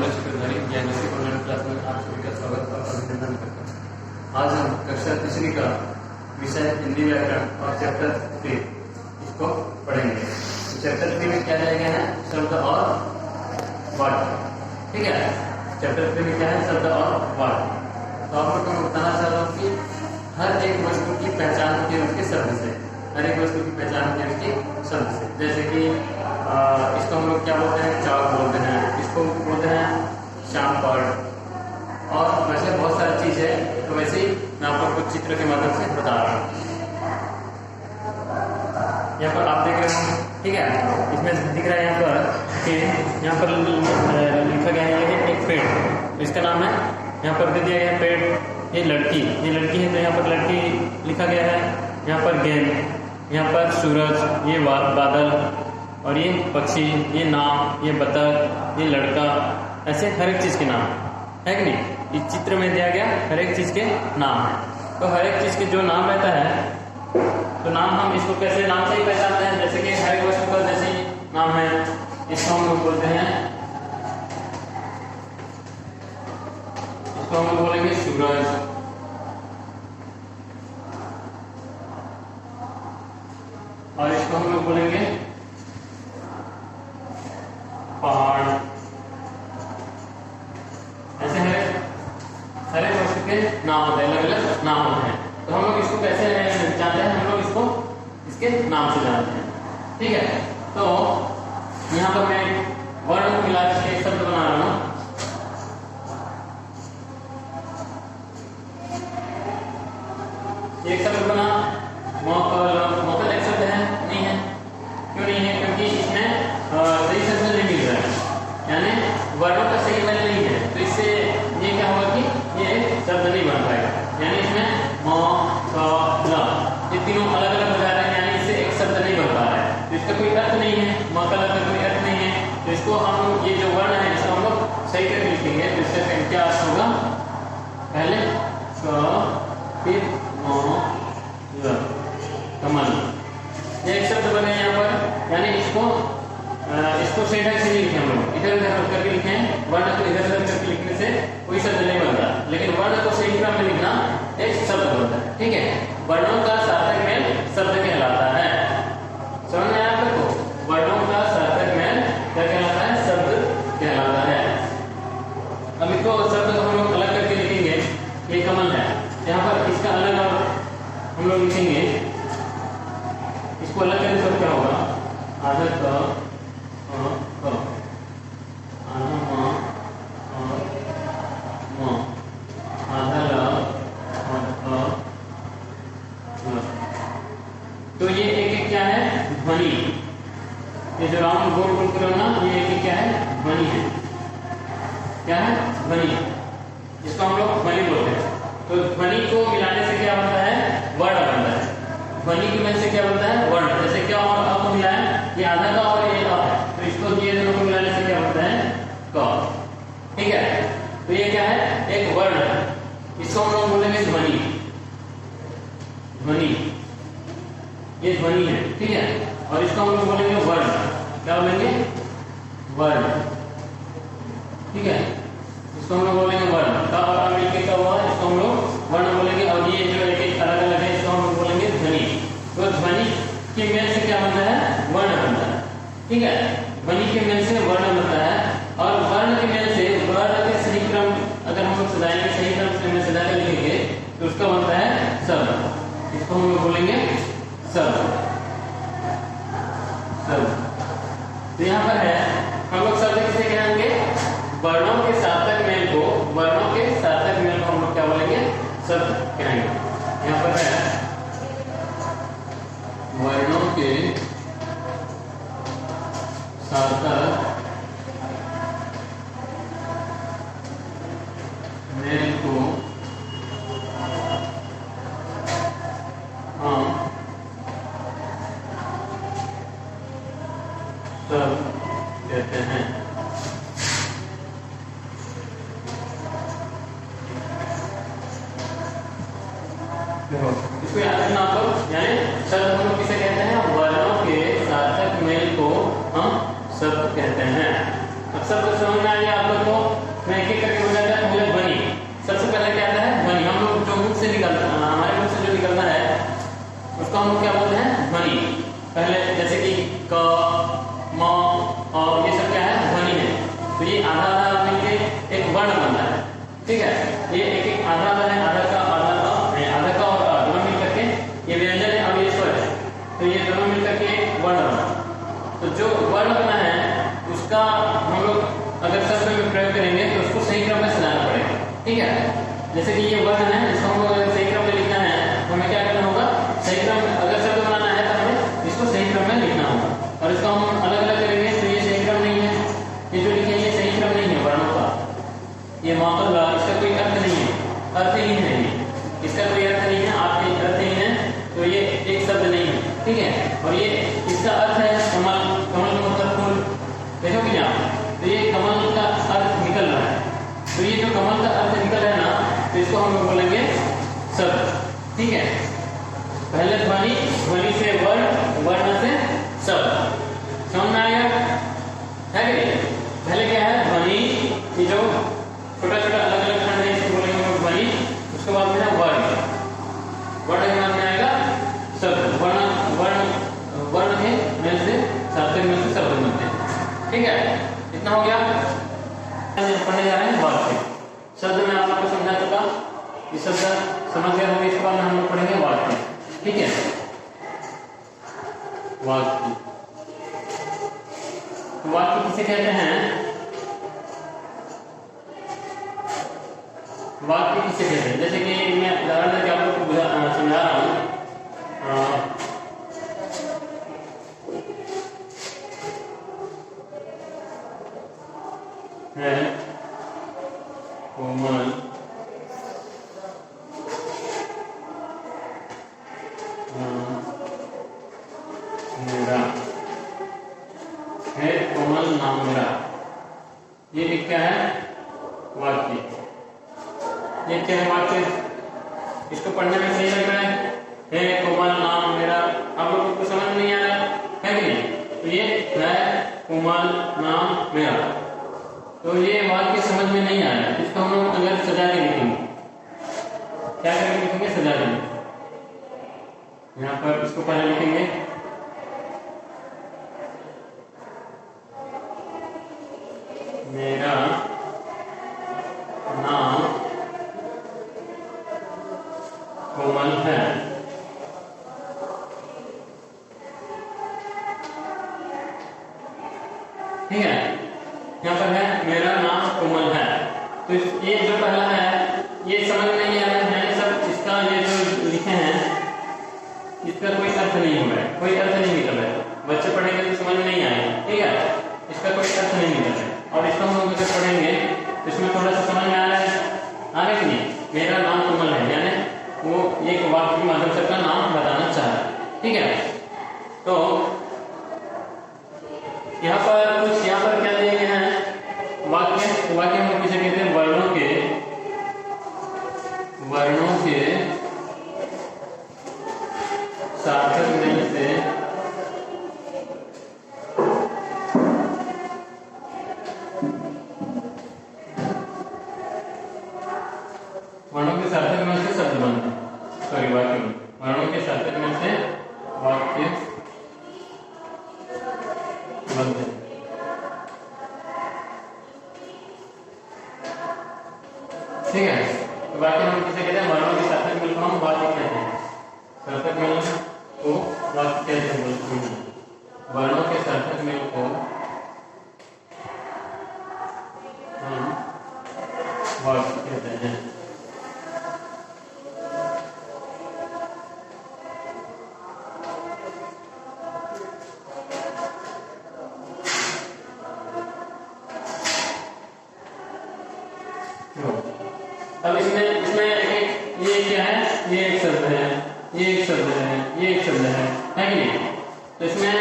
College चक्रधारी ज्ञानसी online class में आप सभी का स्वागत और अभिनंदन करता हूँ। आज हम कक्षा तीसरी का विषय हिंदी व्याकरण और चैप्टर 3 इसको पढ़ेंगे। चैप्टर 3 में क्या दिया गया है? शब्द और वर्ड। ठीक है, चैप्टर 3 में क्या है? शब्द और वर्ड। तो आप लोग को मैं बताना चाह रहा हूँ कि हर एक वस्तु की पहचान होती है उसके शब्द से। हर एक वस्तु की पहचान होती है उसके शब्द से। जैसे कि इसको हम लोग क्या बोलते हैं? चाक बोलते हैं, इसको बोलते हैं श्याम पर्ड, और वैसे बहुत सारी चीज है। तो वैसे ही मैं आप लोग को चित्र के माध्यम से बता रहा हूँ। यहाँ पर आप देख रहे हो, ठीक है, इसमें दिख रहा है यहाँ पर कि यहाँ पर लिखा गया है ये एक पेड़, इसका नाम है, यहाँ पर दे दिया गया है पेड़, ये लड़की है, तो यहाँ पर लड़की लिखा गया है। यहाँ पर गेंद, यहाँ पर सूरज, ये बादल, और ये पक्षी, ये नाव, ये बतख, ये लड़का, ऐसे हर एक चीज के नाम है कि नहीं? इस चित्र में दिया गया हर एक चीज के नाम है। तो हर एक चीज के जो नाम रहता है, तो नाम हम इसको कैसे नाम से ही पहचानते हैं। जैसे कि हर एक वस्तु का जैसे नाम है, इसको हम लोग बोलते हैं, इसको हम लोग बोलेंगे सूरज, और इसको हम लोग बोलेंगे पहाड़। ऐसे हर एक वस्तु के नाम होते हैं, अलग अलग नाम होते हैं। तो हम लोग इसको कैसे जानते हैं? हम लोग इसको इसके नाम से जानते हैं। ठीक है, तो यहाँ पर मैं वर्ण को मिला के एक शब्द बना रहा हूँ। एक शब्द बना, मौका एक शब्द है, नहीं है। क्यों नहीं है? क्योंकि इसमें सही शब्द नहीं मिल रहा है, यानी वर्णों का सही मेल नहीं है। तो इससे ये क्या होगा कि ये शब्द नहीं बन पाएगा। यानी इसमें म, क, ल, ये तीनों अलग अलग हो जा रहे हैं, यानी इससे एक शब्द नहीं बन पा रहा है। तो इसका कोई अर्थ नहीं है, म, क, ल का कोई अर्थ नहीं है। तो इसको हम ये जो वर्ण है इसको हम लोग सही करके लिखेंगे। तो इसका क्या अर्थ होगा? पहले क, फिर म, ल, कमल। ये एक शब्द बने यहाँ पर, यानी इसको सही ढंग से नहीं लिखे हम लोग, इधर उधर करके लिखे हैं। वर्ण को इधर उधर करके लिखने से कोई शब्द नहीं बनता, लेकिन वर्ण को सही क्रम में लिखना एक शब्द बनता है। ठीक है, वर्णों का सार्थक मेल शब्द कहलाता है। समझ में आया आपको? वर्णों का सार्थक मेल क्या कहलाता है? शब्द कहलाता है। अब इसको शब्द को हम लोग अलग करके लिखेंगे। ये कमल है, यहाँ पर इसका अलग हम लोग लिखेंगे। इसको अलग करने से क्या होगा? आधा क, तो ये एक क्या है? ध्वनि। ये जो राउंड गोल गोल करो ना, ये एक क्या है? ध्वनि है। क्या है? ध्वनि। इसको हम लोग ध्वनि बोलते हैं। तो ध्वनि को मिलाने से क्या बनता है? वर्ण बनता है। ध्वनि की वजह से क्या बनता है? वर्ण। जैसे क्या और अ को मिलाया, ये आधा का और ये अ है, तो इसको ये दोनों को मिलाने से क्या बनता है? क। ठीक है, तो ये क्या है? एक वर्ण है। इसको हम लोग बोलेंगे ध्वनि। ध्वनि, ये ध्वनि है। ठीक है, और इसको हम लोग बोलेंगे वर्ण। क्या बोलेंगे? वर्ण। ठीक है, इसको हम लोग बोलेंगे वर्ण। का और अ मिलके क्या हुआ? इसको हम लोग वर्ण बोलेंगे। और ये जो एक अलग अलग है, इसको हम लोग बोलेंगे ध्वनि। तो ध्वनि के मेल से क्या बनता है? वर्ण बनता है। ठीक है, ध्वनि के मेल से वर्ण बनता है, और वर्ण के मेल से वर्ण के सही क्रम अगर हम लोग सजाएंगे, सही क्रम में सजा कर लिखेंगे, तो उसका बनता है शब्द। इसको हम लोग बोलेंगे शब्द। तो यहाँ पर है, हम लोग शब्द किसे कहेंगे? वर्णों के सार्थक मेल को, वर्णों के सार्थक मेल को हम लोग क्या बोलेंगे? शब्द कहेंगे। यहाँ पर है वर्णों के सार्थक मेल को हम शब्द कहते हैं। इसको याद रखना आप लोग, यानी शब्द हम लोग किसे कहते हैं? वर्णों के सार्थक मेल को हम शब्द कहते हैं। तो शब्द समझ में आ गया आप लोग को? मैं एक एक करके बताता हूं। पहले ध्वनि, सबसे पहले क्या आता है? ध्वनि। हम लोग जो मुंह से निकलता है, हमारे मुंह से जो निकलता है उसको हम लोग क्या बोलते हैं? ध्वनि। पहले जैसे कि क, म और ये सब क्या है? ध्वनि है। तो ये आधा आधा मिलके एक वर्ण बनता है, ठीक है? ये एक एक आधा आधा है, आधा का और दोनों मिल करके ये व्यंजन है और ये स्वर है। तो ये दोनों मिल करके एक वर्ण बना। तो जो वर्ण बना है उसका हम लोग अगर शब्द में प्रयोग करेंगे तो उसको सही क्रम में सजाना पड़ेगा, ठीक है? जैसे कि ये वर्ण है, इसको हम लोग अगर सही क्रम में लिखना है तो हमें क्या करना होगा? सही क्रम में अगर शब्द बनाना है तो हमें इसको सही क्रम में लिखना होगा। और इसको हम अलग अलग करेंगे तो ये सही क्रम नहीं है, ये जो लिखे हैं ये सही क्रम नहीं है वर्णों का। ये मातृला, इसका कोई अर्थ नहीं है, अर्थहीन है ये, इसका कोई अर्थ नहीं है, आपके अर्थहीन है तो ये एक शब्द नहीं है, ठीक है? और ये इसका अर्थ है कमल। कमल का मतलब फूल, देखो कि आप, तो ये कमल का अर्थ निकल रहा है। तो ये जो कमल का अर्थ निकल रहा है ना, तो इसको हम लोग बोलेंगे शब्द, ठीक है? पहले ध्वनि, ध्वनि से वर्ण, वर्ण से शब्द। समझ में आया है कि नहीं? पहले क्या है? ध्वनि, ये जो छोटा छोटा अलग अलग खंड है इसको बोलेंगे हम ध्वनि। उसके बाद में है वर्ण। वर्ण के बाद में आएगा शब्द। वर्ण वर्ण वर्ण है में से सार्थक में से शब्द बनते हैं, ठीक है? इतना हो गया। पढ़ने जा रहे हैं वाक्य। शब्द में आप लोगों को समझा चुका, ये शब्द समझ गए होंगे। इसके बाद में हम लोग पढ़ेंगे वाक्य, ठीक है? वाक्य, वाक्य किसे कहते हैं? वाक्य किसे कहते हैं? जैसे कि मैं उदाहरण देकर आप लोग को समझा रहा हूं। है कोमल मेरा, है कोमल नाम मेरा। ये एक क्या है? वाक्य। ये क्या है? वाक्य। इसको पढ़ने में सही लग रहा है कोमल नाम मेरा। आप लोगों को समझ नहीं आ रहा है कि नहीं? तो ये है कोमल नाम मेरा। तो ये वाक्य समझ में नहीं आ रहा है, इसको हम लोग अगर सजा के लिखेंगे, क्या करके लिखेंगे? सजा के। यहाँ पर इसको पहले लिखेंगे मेरा नाम कोमल है। ठीक है? यहाँ पर है मेरा नाम कोमल है। तो ये जो पहला है ये समझ में नहीं आ रहा है सब, इसका ये जो लिखे हैं इसका कोई अर्थ नहीं हो रहा है, कोई अर्थ नहीं निकल रहा है। बच्चे पढ़ेंगे तो समझ में नहीं आएगा, ठीक है? इसका कोई अर्थ नहीं निकल रहा है। और इसको हम लोग जब पढ़ेंगे तो इसमें थोड़ा सा समझ में आ रहा है कि नहीं? मेरा नाम कोमल है, यानी वो एक वाक्य के माध्यम से अपना नाम बताना चाह रहा है, ठीक है? तो यहाँ पर क्या दिए गए हैं? वाक्य। वाक्य हम किसे कहते हैं? वर्णों के सार्थक मेल से वर्णों के सार्थक मेल से शब्द बनते हैं। सॉरी, वाक्य में वर्णों के सार्थक मेल से वाक्य बनते हैं, ठीक है? तो वाक्य हम किसे कहते हैं? वर्णों के सार्थक मेल को हम वाक्य कहते हैं। सार्थक मेल को वाक्य कहते हैं। वर्णों के सार्थक मेल को हम वाक्य कहते हैं। अब इसमें एक ये क्या है? ये एक शब्द है, ये एक शब्द है, ये एक शब्द है कि नहीं? तो इसमें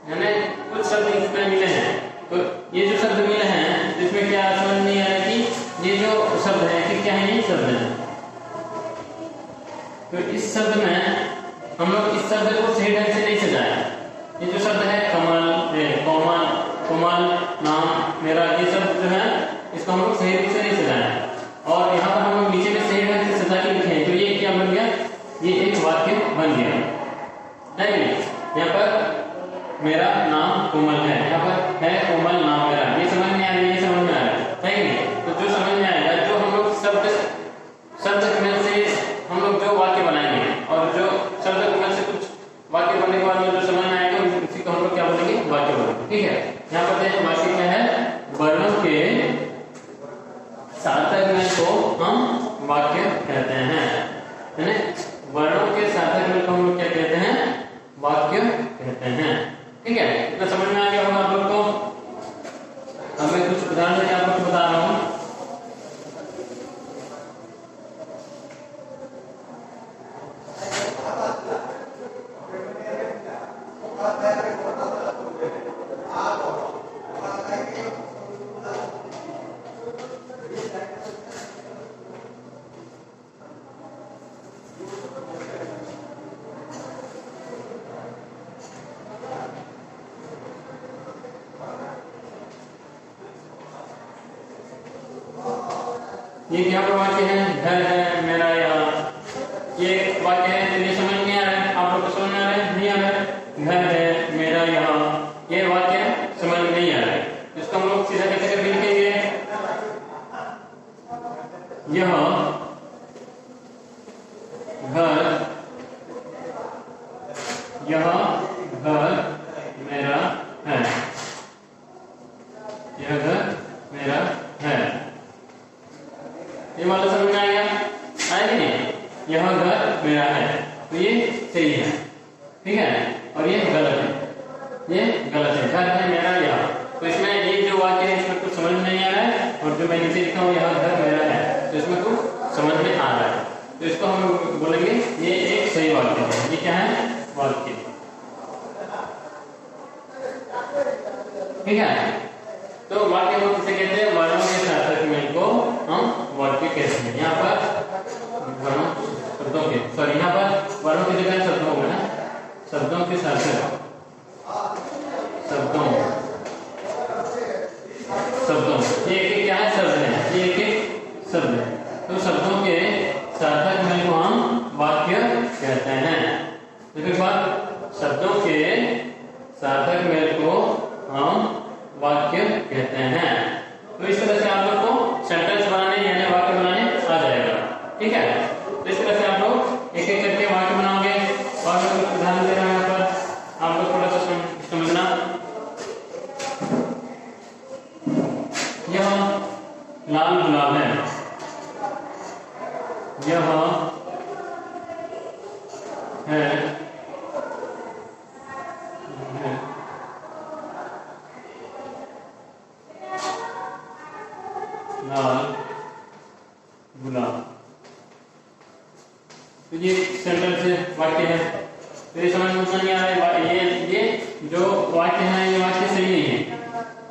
यानी कुछ शब्द इसमें मिले हैं। तो ये जो शब्द मिले हैं तो इसमें क्या समझ नहीं आ रहा कि ये जो शब्द है कि क्या है? ये शब्द है। तो इस शब्द में हम लोग इस शब्द को सही ढंग से नहीं सजाया। ये जो शब्द है कमल, कोमल, कोमल, नाम, मेरा, ये सब जो है इसको हम लोग सही रूप से नहीं सजाए हैं। और यहाँ पर हम लोग नीचे में सही ढंग से सजा के लिखे हैं, तो ये क्या बन गया, ये एक वाक्य बन गया है नहीं। यहाँ पर मेरा नाम कोमल है, यहाँ पर है कोमल नाम मेरा, ये समझ में आ रहा है, ये समझ में आ रहा है नहीं। तो जो समझ में आएगा, जो हम लोग शब्द कमेल से हम लोग जो वाक्य बनाएंगे, और जो शब्द कमेल से कुछ वाक्य बनने के बाद में जो समझ में आएगा उसी को हम लोग क्या बोलेंगे, वाक्य बोलेंगे। ठीक है, यहाँ पर देखिए वाक्य क्या है, वर्णों के सार्थक मेल को हम वाक्य कहते हैं, है ना। वर्णों के सार्थक मेल को हम लोग क्या कहते हैं, वाक्य कहते हैं। ठीक है, इतना समझ में आ गया होगा आप लोग को। अब मैं कुछ उदाहरण से आपको बता रहा हूँ। ये क्या वाक्य है, घर है मेरा, यहाँ ये वाक्य है, तो ये समझ में आ रहा है आप लोग को, समझ में आ रहा है नहीं आ रहा है, घर है मेरा यहाँ, ये वाक्य समझ में नहीं आ रहा है। इसको हम लोग सीधा कैसे करके लिखेंगे, यह घर, यह घर मेरा है, यह घर मेरा है, ये वाला समझ में आएगा, आएगा नहीं, यह घर मेरा है, तो ये सही है। ठीक है, और ये गलत है, ये गलत है, घर है मेरा यहाँ। तो इसमें ये जो वाक्य है इसमें कुछ समझ में नहीं आ रहा है, और जो मैं नीचे लिखा हूँ यह घर मेरा है, तो इसमें कुछ समझ में आ रहा है, तो इसको हम बोलेंगे ये एक सही वाक्य है। ये क्या है, वाक्य। ठीक है, तो वाक्य को किसे कहते हैं, वर्णों के सार्थक मेल को हम वाक्य कहते हैं। यहाँ पर वर्णों शब्दों के, सॉरी यहाँ पर वर्णों की जगह शब्दों होगा ना, शब्दों के सार्थक, शब्दों ये एक क्या है, शब्द है, ये एक शब्द है, तो शब्दों के सार्थक मेल को हम वाक्य कहते हैं। दूसरी बात, शब्दों के सार्थक मेल को हम वाक्य कहते हैं। तो इस तरह से आप लोग को सेंटेंस बनाने यानी वाक्य बनाने आ जाएगा। ठीक है, तो इस तरह से आप लोग एक एक करके वाक्य बनाओगे, और मैं कुछ उदाहरण दे रहा हूं यहाँ पर, आप लोग थोड़ा सा समझना। यह लाल गुलाब है, यह है लाल गुलाब। तो ये सेंटेंस वाक्य है, तो ये समझ में नहीं आ रहा है, ये जो वाक्य है ये वाक्य सही नहीं है।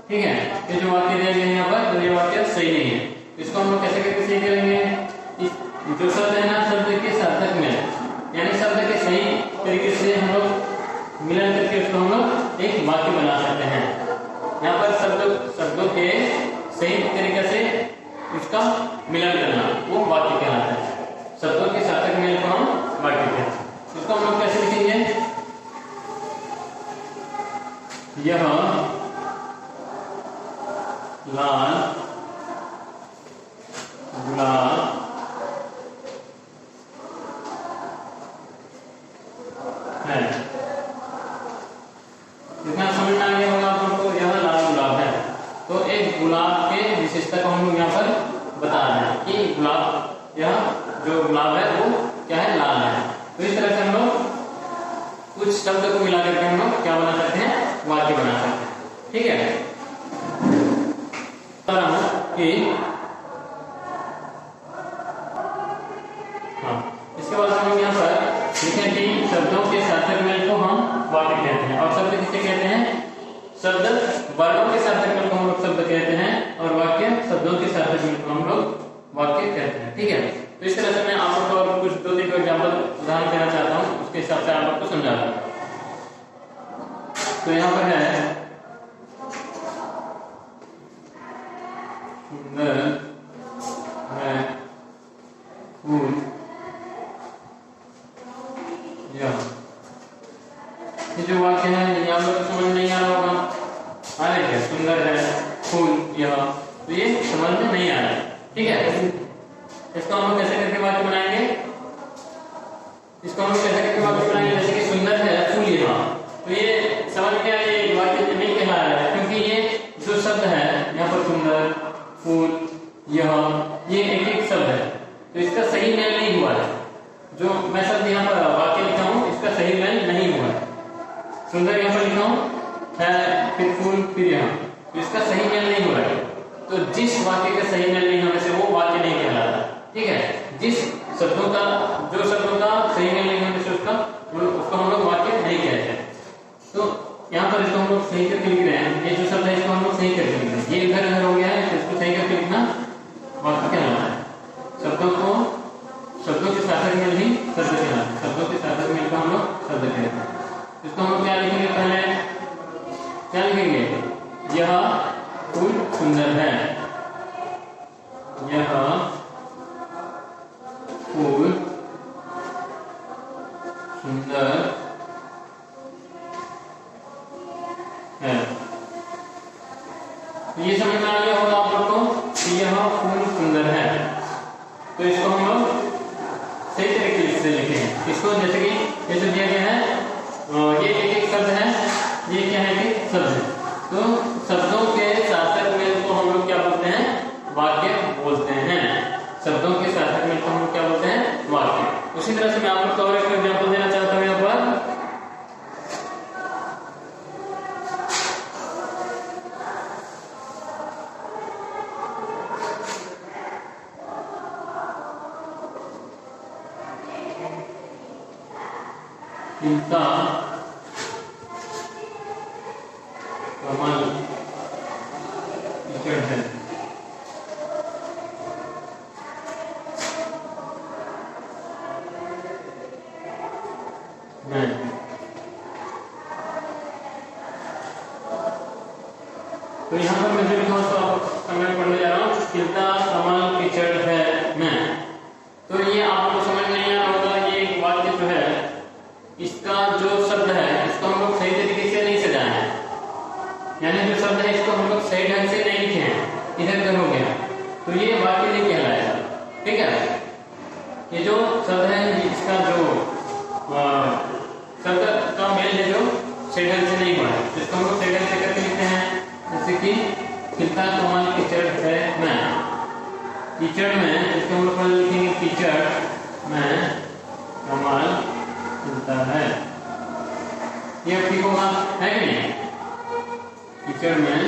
ठीक है, ये जो वाक्य दिया गया है यहाँ पर, तो ये वाक्य सही नहीं है। इसको हम लोग कैसे करके सही करेंगे, जो शब्द है ना, शब्द के सार्थक में, यानी शब्द के सही तरीके से हम लोग मिलन करके उसको हम लोग एक वाक्य बना सकते हैं। यहाँ पर शब्दों के सही तरीके से उसका मिलन करना वो वाक्य कहलाता है। शब्दों के सार्थक मेल को हम वाक्य कहते हैं। इसको हम लोग कैसे लिखेंगे, यह लाल गुलाब है। इतना समझ में आ गया होगा आप लोगों को, यह लाल गुलाब है। तो एक गुलाब के विशेषता को हम लोग यहाँ पर बता रहे हैं कि गुलाब, यह जो गुलाब है वो क्या है, लाल है। तो इस तरह से हम लोग कुछ शब्द को मिला करके हम लोग क्या बना सकते हैं, वाक्य बना सकते हैं। ठीक है, बता रहा हूं कि इसके बाद हम लोग यहाँ पर लिखें कि शब्दों के सार्थक मेल को हम वाक्य कहते हैं। और शब्द किसे कहते हैं, शब्द वर्णों के सार्थक मेल को हम लोग शब्द कहते हैं, और वाक्य शब्दों के सार्थक मेल को हम लोग वाक्य कहते हैं। ठीक है, तो इस तरह से मैं आप लोग को और कुछ 2-3 एग्जाम्पल उदाहरण देना चाहता हूँ, उसके हिसाब से आप लोग को समझा दूंगा। तो यहाँ पर है सुंदर है फूल यह। ये जो वाक्य है ये आप लोग समझ नहीं आ रहा होगा, आ रहा है क्या? सुंदर है फूल यह, तो ये समझ में नहीं आ रहा है, ठीक है। इसको हम लोग कैसे करके वाक्य बनाएंगे? इसको हम लोग कैसे करके वाक्य बनाएंगे? जैसे कि सुंदर है फूल यह, तो ये समझ में आया ये वाक्य नहीं कहला रहा है, क्योंकि ये जो शब्द है यहाँ पर सुंदर फूल यह, ये एक एक शब्द है, तो इसका सही मेल नहीं हुआ है। जो मैं शब्द यहाँ पर वाक्य लिखा हूँ इसका सही मेल नहीं हुआ है। सुंदर यहाँ पर लिखा हूँ है, फिर फूल, फिर यहाँ, तो इसका सही मेल नहीं हुआ है। तो जिस वाक्य का सही मेल नहीं होने से वो वाक्य नहीं कहलाता, ठीक है। जिस शब्दों का जो शब्दों का सही मेल नहीं होने से उसको हम लोग वाक्य नहीं कहते। तो यहाँ पर इसको हम लोग सही करके लिख रहे हैं, ये जो शब्द है इसको हम लोग सही करके लिख रहे हैं, ये इधर उधर हो गया है, तो इसको सही करके लिखना वाक्य कहलाता है। शब्दों के सार्थक मेल ही शब्द कहलाता है, शब्दों के सार्थक मेल को हम लोग शब्द कहते हैं। इसको हम लोग क्या लिखेंगे? पहले क्या लिखेंगे? यह फूल सुंदर है, यह फूल सुंदर है। तो ये समझ में आ गया होगा आप लोग को कि यह फूल सुंदर है। तो इसको हम लोग सही तरीके से लिखेंगे। इसको जैसे कि जैसे दिया गया है, ये एक एक शब्द है, ये क्या है कि शब्द है, तो शब्दों के सार्थक मेल को हम लोग क्या बोलते हैं? वाक्य बोलते हैं। शब्दों के सार्थक मेल को हम लोग क्या बोलते हैं? वाक्य। उसी तरह से मैं आप लोग को और एक एग्जांपल देना चाहता हूँ यहाँ पर। चिंता कमल कीचड़ है। तो यहाँ पर मैं जो लिखा हूँ तो कमेंट पढ़ने जा रहा हूँ, चिंता कमल कीचड़ है मैं। तो ये आपको समझ नहीं आ रहा होगा, ये वाक्य जो है इसका जो शब्द है इसको हम लोग सही तरीके से नहीं सजाए हैं, यानी जो शब्द है इसको हम लोग सही ढंग से नहीं लिखे हैं, इधर उधर हो गया, तो ये वाक्य नहीं कहलाएगा, ठीक है। ये जो शब्द है इसका जो शब्द का मेल है जो सही ढंग से नहीं हुआ है, इसको हम लोग सही ढंग से करके लिखते हैं। जैसे कि खिलता कमल कीचड़ है मैं, कीचड़ में इसको हम लोग लिखेंगे कीचड़ में कमल खिलता है। ये ठीक होगा, है कि नहीं? कीचड़ में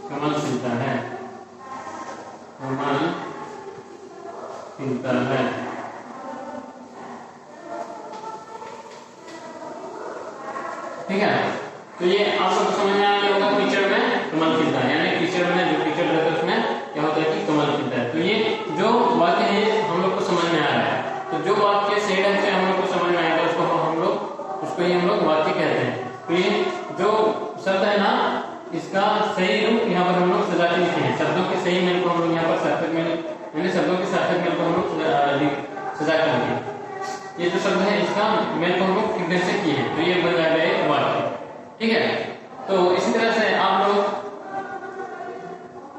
कमल खिलता है, कमल खिलता है। ठीक है, तो ये आप लोग समझ में आ गया होगा, कीचड़ में कमल खिलता है, यानी कीचड़ में जो कीचड़ रहता है उसमें क्या होता है कि कमल खिलता है। तो ये जो वाक्य है हम लोग को समझ में आ रहा है, तो जो वाक्य सही ढंग से हम लोग को समझ में आएगा उसको ही हम लोग वाक्य कहते हैं। तो ये जो शब्द है ना इसका सही रूप यहाँ पर हम लोग सजा के लिखे हैं, शब्दों के सही मेल को हम लोग यहाँ पर सार्थक मेल, यानी शब्दों के सार्थक मेल को हम लोग सजा कर लिखे। ये जो शब्द है इसका मेल को हम लोग कितने से किए हैं, तो ये बन जाएगा एक वाक्य, ठीक है। तो इसी तरह से आप लोग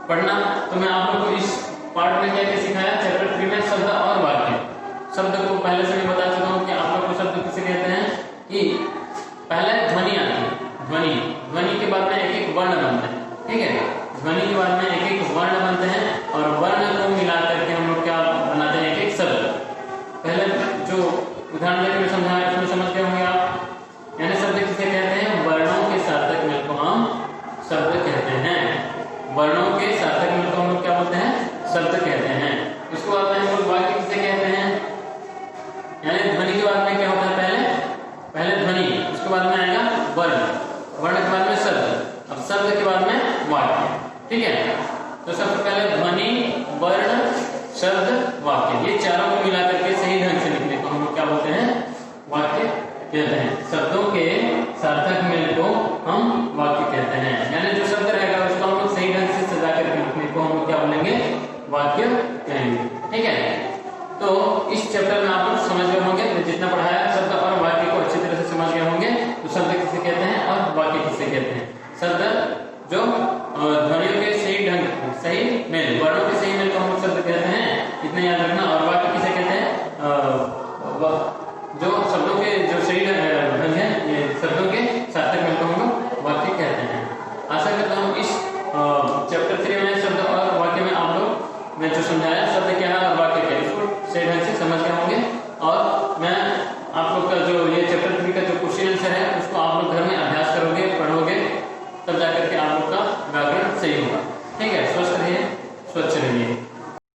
पढ़ना, तो मैं आप लोग को इस पार्ट में क्या क्या सिखाया, चैप्टर 3 में शब्द और वाक्य। शब्द को पहले से मैं बता चुका हूँ कि आप लोग को शब्द किसे कहते हैं कि पहले ध्वनि आती है, ध्वनि के बाद में एक एक वर्ण बनते हैं, ठीक है। ध्वनि के बाद में एक एक वर्ण बनते हैं और वर्ण को मिला करके हम लोग क्या बनाते हैं, एक एक शब्द। पहले जो उदाहरण देकर मैं समझाया उसमें समझ गए होंगे आप, यानी शब्द किसे कहते हैं, वर्णों के सार्थक मेल को हम शब्द कहते हैं। वर्णों के सार्थक मेल को हम लोग क्या बोलते हैं, शब्द कहते हैं। उसके बाद में हम लोग वाक्य किसे कहते हैं, यानी ध्वनि के बाद में क्या होता है, पहले ध्वनि, उसके बाद में आएगा वर्ण, वर्ण के बाद में शब्द, अब शब्द के बाद में वाक्य, ठीक है। तो सबसे पहले ध्वनि, वर्ण, शब्द, वाक्य, ये चारों को मिला करके सही ढंग से लिखने को हम लोग क्या बोलते हैं, वाक्य कहते हैं। शब्दों के सार्थक मेल को हम वाक्य कहते हैं। यानी जो शब्द रहेगा उसको हम लोग सही ढंग से सजा करके लिखने को हम लोग क्या बोलेंगे, वाक्य कहेंगे। ठीक है, तो इस चैप्टर में आप लोग समझ गए होंगे, जितना पढ़ाया